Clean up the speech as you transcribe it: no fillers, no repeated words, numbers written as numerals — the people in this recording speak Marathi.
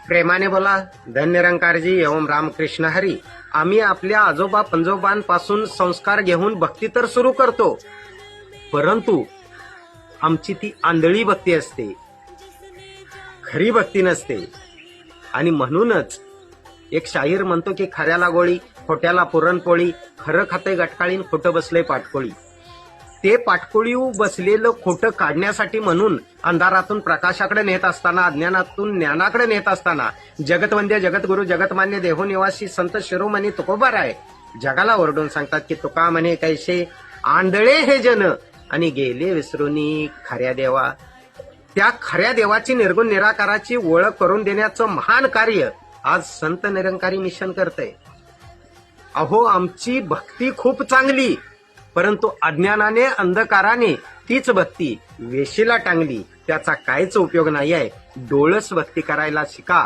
प्रेमाने बोला धन निरंकारजी एवं रामकृष्ण हरी. आम्ही आपल्या आजोबा पंजोबांपासून संस्कार घेऊन भक्ती तर सुरू करतो, परंतु आमची ती आंधळी भक्ती असते, खरी भक्ती नसते. आणि म्हणूनच एक शाहीर म्हणतो की खऱ्याला गोळी खोट्याला पुरणपोळी, खरं खाते गटकाळीन खोटं बसले पाटकोळी. ते पाटकोळीव बसलेलं खोटं काढण्यासाठी म्हणून अंधारातून प्रकाशाकडे नेत असताना, अज्ञानातून ज्ञानाकडे नेत असताना जगतवंद्य जगद्गुरु जगतमान्य देहोनिवासी संत शिरोमणी तुकोबाराय जगाला ओरडून सांगतात की तुका म्हणे कैसे आंधळे हे जन आणि गेले विसरूनी खऱ्या देवा. त्या खऱ्या देवाची निर्गुण निराकाराची ओळख करून देण्याचं महान कार्य आज संत निरंकारी मिशन करतंय. अहो, आमची भक्ती खूप चांगली, परंतु अज्ञानाने अंधकाराने तीच भक्ती वेशीला टांगली, त्याचा काहीच उपयोग नाही आहे. डोळस भक्ती करायला शिका.